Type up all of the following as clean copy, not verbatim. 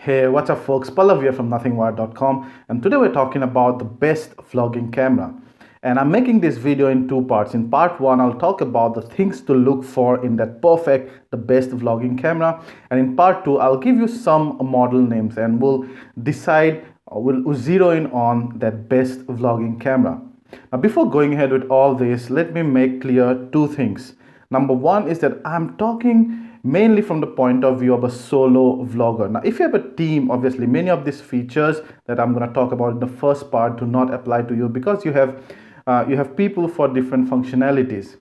Hey, what's up folks? Pallav here from nothingwired.com, and today we're talking about the best vlogging camera. And I'm making this video in two parts. In part one, I'll talk about the things to look for in that the best vlogging camera. And in part two, I'll give you some model names and we'll zero in on that best vlogging camera. Now, before going ahead with all this, let me make clear two things. Number one is that I'm talking mainly from the point of view of a solo vlogger. Now, if you have a team, obviously many of these features that I'm going to talk about in the first part do not apply to you because you have people for different functionalities.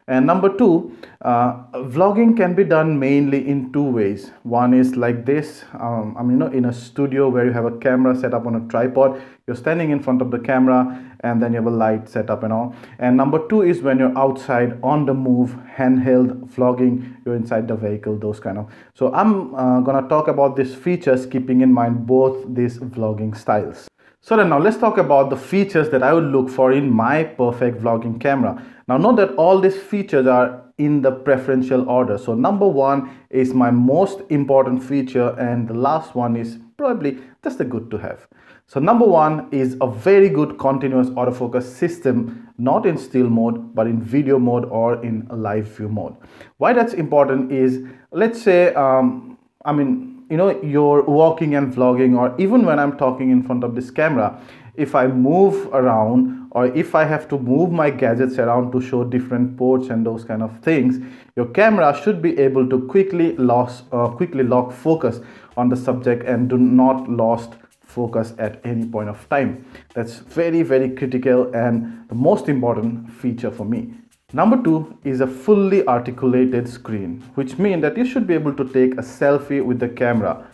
And number two, vlogging can be done mainly in two ways. One is like this, in a studio where you have a camera set up on a tripod, you're standing in front of the camera and then you have a light set up and all. And number two is when you're outside on the move, handheld vlogging, you're inside the vehicle, those kind of. So I'm gonna talk about these features, keeping in mind both these vlogging styles. So then now let's talk about the features that I would look for in my perfect vlogging camera. Now note that all these features are in the preferential order. So number one is my most important feature and the last one is probably just a good to have. So number one is a very good continuous autofocus system, not in still mode, but in video mode or in live view mode. Why that's important is, let's say, you're walking and vlogging, or even when I'm talking in front of this camera, if I move around or if I have to move my gadgets around to show different ports and those kind of things, your camera should be able to quickly lock focus on the subject and do not lost focus at any point of time. That's very, very critical and the most important feature for me. Number two is a fully articulated screen, which means that you should be able to take a selfie with the camera.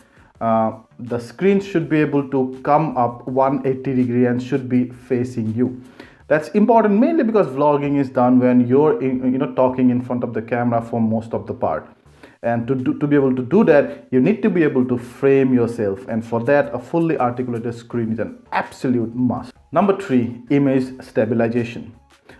The screen should be able to come up 180 degrees and should be facing you. That's important mainly because vlogging is done when you're talking in front of the camera for most of the part. And to be able to do that, you need to be able to frame yourself. And for that, a fully articulated screen is an absolute must. Number three, image stabilization.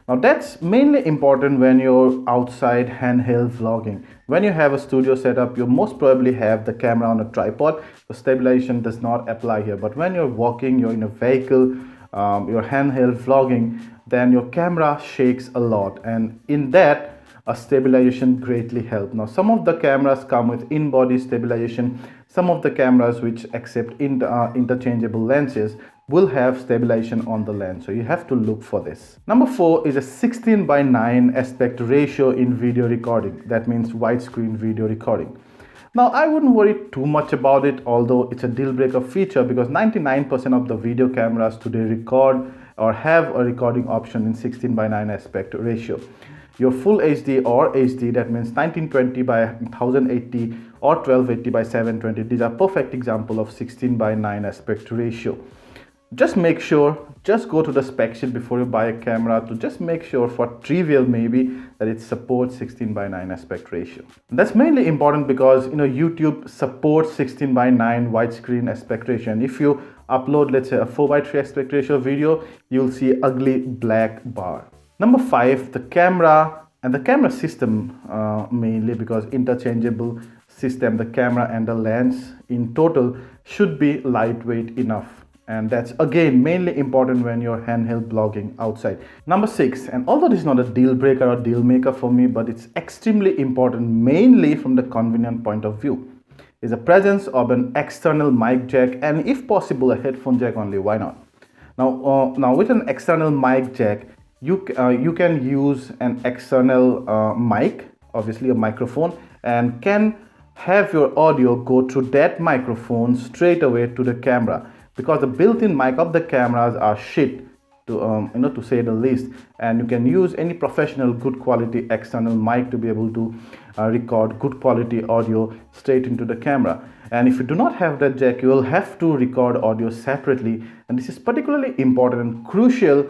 Now that's mainly important when you're outside handheld vlogging. When you have a studio setup, you most probably have the camera on a tripod. The stabilization does not apply here. But when you're walking, you're in a vehicle, you're handheld vlogging, then your camera shakes a lot. And in that, a stabilization greatly helps. Now, some of the cameras come with in-body stabilization. Some of the cameras which accept interchangeable lenses will have stabilization on the lens. So you have to look for this. Number four is a 16:9 aspect ratio in video recording. That means widescreen video recording. Now, I wouldn't worry too much about it, although it's a deal breaker feature because 99% of the video cameras today record or have a recording option in 16:9 aspect ratio. Your full HD or HD, that means 1920 by 1080 or 1280 by 720. These are perfect example of 16:9 aspect ratio. Just make sure, just go to the spec sheet before you buy a camera to just make sure for trivial maybe that it supports 16:9 aspect ratio. That's mainly important because YouTube supports 16:9 widescreen aspect ratio. And if you upload, let's say, a 4:3 aspect ratio video, you'll see ugly black bar. Number five, the camera and the camera system, mainly because interchangeable system, the camera and the lens in total should be lightweight enough. And that's again mainly important when you're handheld vlogging outside. Number six, and although this is not a deal breaker or deal maker for me, but it's extremely important mainly from the convenient point of view, is the presence of an external mic jack and if possible a headphone jack only. Why not? Now with an external mic jack, you can use an external mic, obviously a microphone, and can have your audio go through that microphone straight away to the camera, because the built-in mic of the cameras are shit, to say the least, and you can use any professional good quality external mic to be able to record good quality audio straight into the camera. And if you do not have that jack, you will have to record audio separately, and this is particularly important and crucial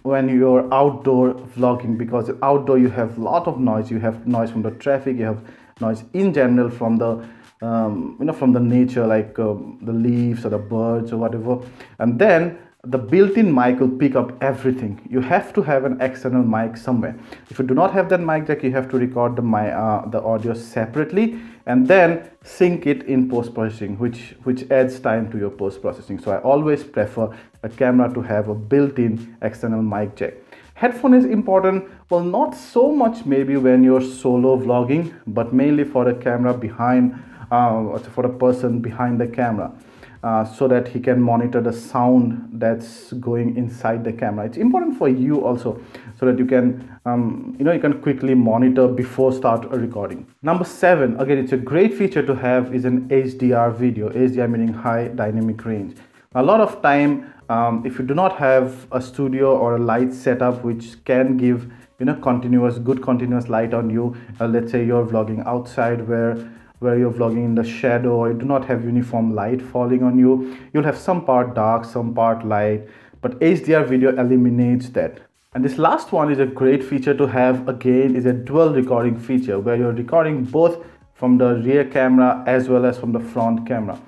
when you're outdoor vlogging, because outdoor you have a lot of noise. You have noise from the traffic, you have noise in general from the from the nature, like the leaves or the birds or whatever, and then the built-in mic will pick up everything. You have to have an external mic somewhere. If you do not have that mic jack, you have to record the audio separately and then sync it in post-processing, which adds time to your post-processing. So I always prefer a camera to have a built-in external mic jack. Headphone is important, well, not so much maybe when you're solo vlogging, but mainly for the camera behind, for the person behind the camera. So that he can monitor the sound that's going inside the camera. It's important for you also, so that you can you can quickly monitor before start a recording. Number 7, again, it's a great feature to have, is an HDR video. HDR meaning high dynamic range. A lot of time, if you do not have a studio or a light setup which can give good continuous light on you, let's say you're vlogging outside where you're vlogging in the shadow, or you do not have uniform light falling on you, you'll have some part dark, some part light, but HDR video eliminates that. And this last one is a great feature to have, again, is a dual recording feature where you're recording both from the rear camera as well as from the front camera.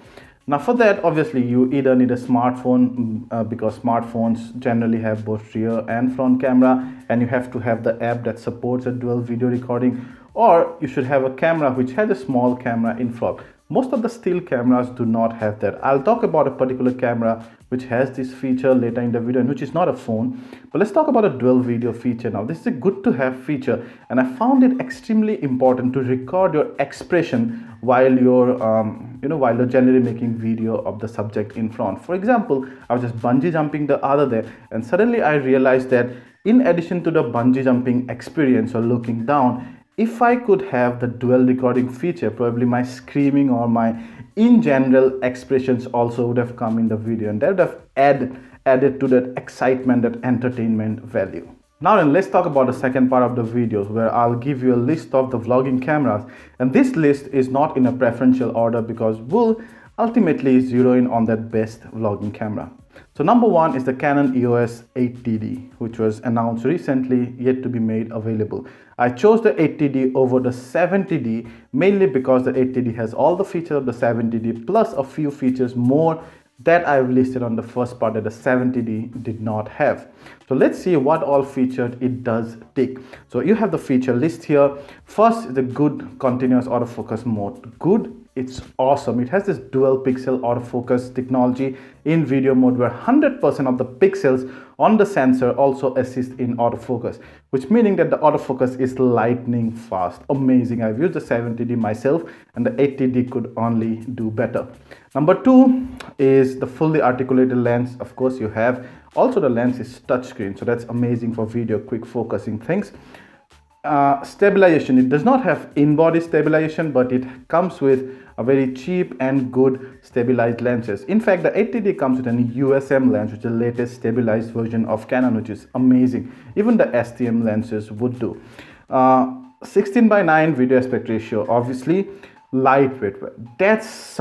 Now for that, obviously you either need a smartphone, because smartphones generally have both rear and front camera, and you have to have the app that supports a dual video recording, or you should have a camera which has a small camera in front. Most of the still cameras do not have that. I'll talk about a particular camera which has this feature later in the video, and which is not a phone. But let's talk about a dual video feature now. This is a good to have feature, and I found it extremely important to record your expression while you're while you're generally making video of the subject in front. For example, I was just bungee jumping the other day, and suddenly I realized that in addition to the bungee jumping experience or looking down, if I could have the dual recording feature, probably my screaming or my in general expressions also would have come in the video, and that would have added to that excitement, that entertainment value. Now then, let's talk about the second part of the video, where I'll give you a list of the vlogging cameras, and this list is not in a preferential order because we'll ultimately zero in on that best vlogging camera. So number 1 is the Canon EOS 8TD, which was announced recently, yet to be made available. I chose the 8TD over the 7TD mainly because the 8TD has all the features of the 7TD plus a few features more that I've listed on the first part that the 7TD did not have. So let's see what all features it does tick. So you have the feature list here. First, the good continuous autofocus mode. Good, it's awesome. It has this dual pixel autofocus technology in video mode where 100% of the pixels on the sensor also assist in autofocus, which meaning that the autofocus is lightning fast. Amazing. I've used the 7TD myself, and the 8TD could only do better. Number 2 is the fully articulated lens. Of course, you have also the lens is touchscreen, so that's amazing for video quick focusing things. Stabilization, it does not have in-body stabilization, but it comes with a very cheap and good stabilized lenses. In fact, the 8TD comes with an USM lens, which is the latest stabilized version of Canon, which is amazing. Even the STM lenses would do. 16:9 video aspect ratio, obviously. Lightweight, that's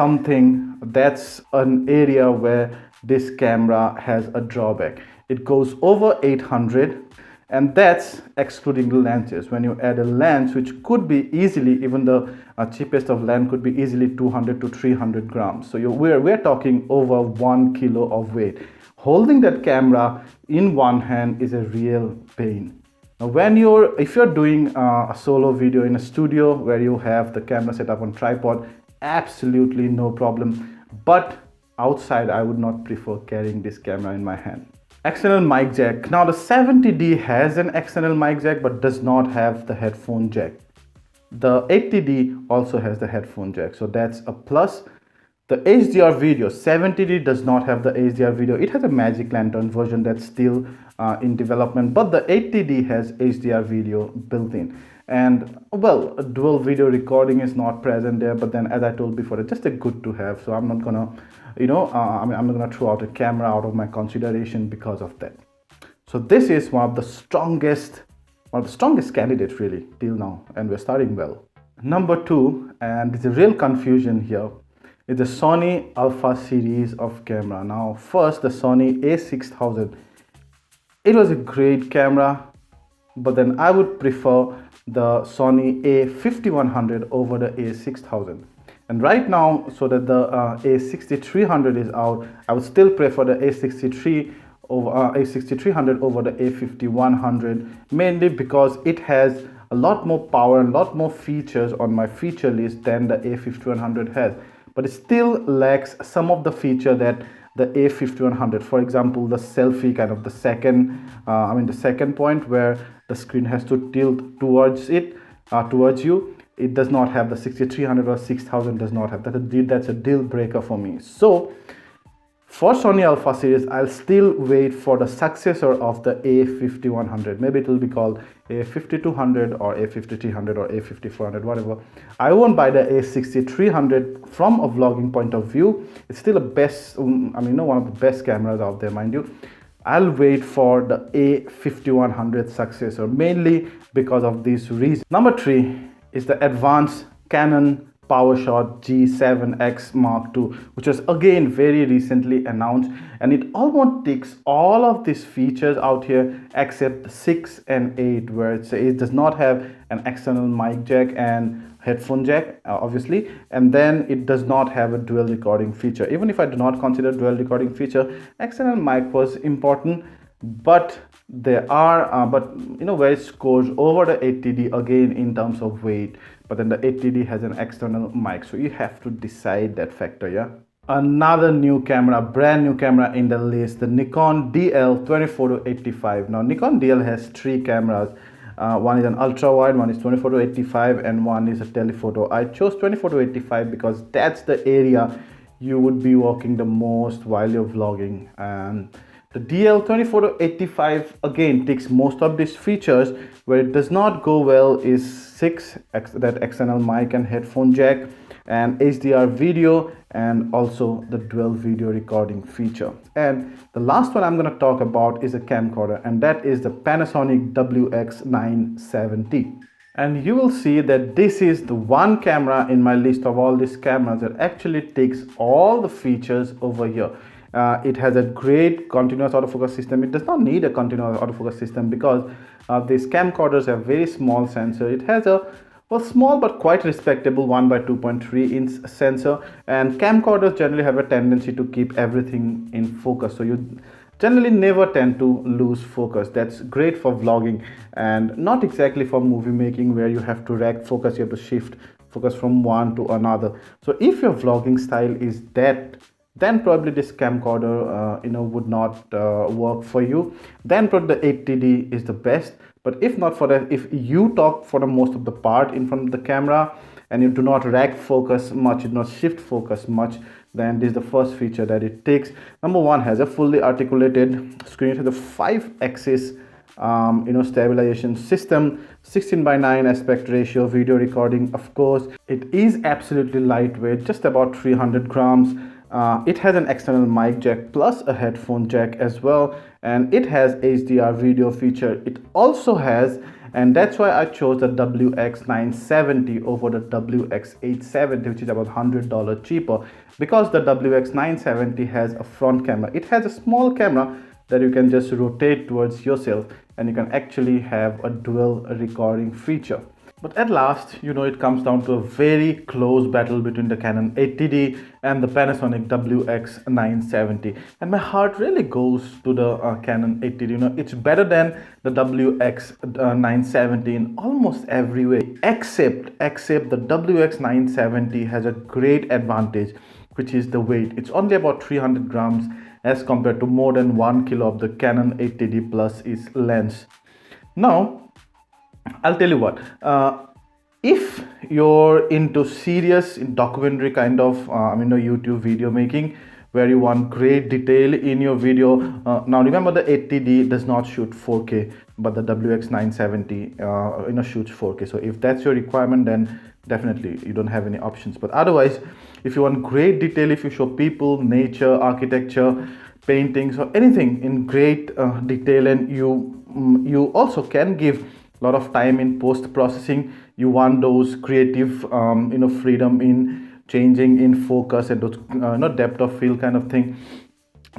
an area where this camera has a drawback. It goes over 800, and that's excluding the lenses. When you add a lens, which could be easily, even the cheapest of lens could be easily 200 to 300 grams. So we're talking over 1 kilo of weight. Holding that camera in one hand is a real pain. Now, if you're doing a solo video in a studio where you have the camera set up on tripod, absolutely no problem. But outside, I would not prefer carrying this camera in my hand. External mic jack. Now the 7TD has an external mic jack but does not have the headphone jack. The 8TD also has the headphone jack, so that's a plus. The HDR video, 7TD does not have the HDR video. It has a Magic Lantern version that's still in development, but the 8TD has HDR video built in. And well, a dual video recording is not present there, but then as I told before, it's just a good to have. So I'm not gonna, I'm not gonna throw out a camera out of my consideration because of that. So this is one of the strongest candidates really till now, and we're starting well. Number 2, and there's a real confusion here, is the Sony Alpha series of camera. Now first, the Sony a6000. It was a great camera, but then I would prefer the Sony a5100 over the a6000. And right now, so that the a6300 is out, I would still prefer the a63 over A6300 over the A5100, mainly because it has a lot more power and a lot more features on my feature list than the A5100 has, but it still lacks some of the feature that the A5100, for example, the selfie kind of the second the second point where the screen has to tilt towards you. It does not have. The 6300 or 6000 does not have that. That's a deal breaker for me. So for Sony Alpha series, I'll still wait for the successor of the A5100. Maybe it will be called A5200 or A5300 or A5400, whatever. I won't buy the A6300 from a vlogging point of view. It's still one of the best cameras out there, mind you. I'll wait for the A5100 successor, mainly because of these reasons. Number 3 is the advanced Canon PowerShot G7X Mark II, which was again very recently announced, and it almost ticks all of these features out here except 6 and 8, where it does not have an external mic jack and headphone jack, obviously, and then it does not have a dual recording feature. Even if I do not consider dual recording feature, external mic was important, but there are where it scores over the 8TD again in terms of weight, but then the 8TD has an external mic, so you have to decide that factor. Yeah, another new camera, brand new camera in the list, the Nikon DL24-85. Now Nikon DL has 3 cameras. One is an ultra wide, one is 24-85, and one is a telephoto. I chose 24-85 because that's the area you would be working the most while you're vlogging, and the DL24-85 again takes most of these features. Where it does not go well is 6, that external mic and headphone jack, and HDR video, and also the dual video recording feature. And the last one I'm going to talk about is a camcorder, and that is the Panasonic WX970. And you will see that this is the one camera in my list of all these cameras that actually takes all the features over here. It has a great continuous autofocus system. It does not need a continuous autofocus system because these camcorders have very small sensor. It has a small but quite respectable 1/2.3 inch sensor, and camcorders generally have a tendency to keep everything in focus, so you generally never tend to lose focus. That's great for vlogging and not exactly for movie making, where you have to rack focus, you have to shift focus from one to another. So if your vlogging style is that, then probably this camcorder would not work for you. Then probably the 8TD is the best. But if not for that, if you talk for the most of the part in front of the camera and you do not rack focus much, you do not shift focus much, then this is the first feature that it takes. Number 1, has a fully articulated screen. It has a 5-axis stabilization system, 16:9 aspect ratio, video recording, of course. It is absolutely lightweight, just about 300 grams. It has an external mic jack plus a headphone jack as well, and it has HDR video feature. It also has, and that's why I chose the WX970 over the WX870, which is about $100 cheaper, because the WX970 has a front camera. It has a small camera that you can just rotate towards yourself, and you can actually have a dual recording feature. But at last, it comes down to a very close battle between the Canon 8TD and the Panasonic WX970. And my heart really goes to the Canon 8TD. It's better than the WX970 in almost every way, except the WX970 has a great advantage, which is the weight. It's only about 300 grams as compared to more than 1 kilo of the Canon 8TD plus its lens. Now, I'll tell you what, if you're into serious documentary kind of YouTube video making, where you want great detail in your video, now remember the 8TD does not shoot 4K, but the WX970 shoots 4K. So if that's your requirement, then definitely you don't have any options. But otherwise, if you want great detail, if you show people, nature, architecture, paintings, or anything in great detail, and you also can give lot of time in post-processing, you want those creative freedom in changing in focus and those depth of field kind of thing,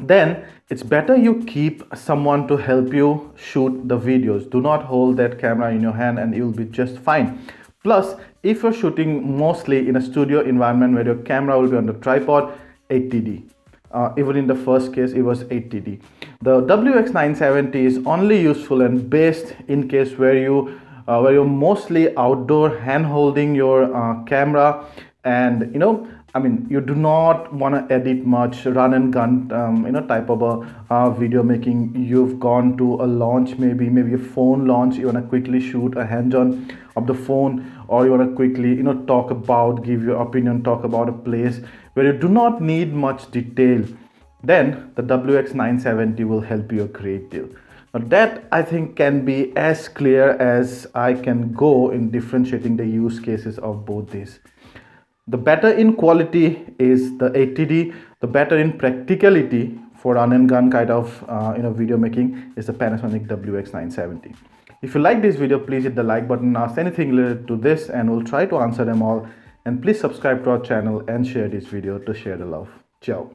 then it's better you keep someone to help you shoot the videos. Do not hold that camera in your hand and you'll be just fine. Plus, if you're shooting mostly in a studio environment where your camera will be on the tripod, 8TD. Even in the first case it was 80D. The WX970 is only useful and best in case where you're mostly outdoor hand holding your camera, and I mean, you do not want to edit much, run and gun, type of a video making. You've gone to a launch, maybe a phone launch. You want to quickly shoot a hands-on of the phone, or you want to quickly, talk about, give your opinion, talk about a place where you do not need much detail. Then the WX970 will help you a great deal. Now that I think can be as clear as I can go in differentiating the use cases of both these. The better in quality is the 80D. The better in practicality for run and gun kind of video making is the Panasonic WX970. If you like this video, please hit the like button, ask anything related to this, and we'll try to answer them all. And please subscribe to our channel and share this video to share the love. Ciao.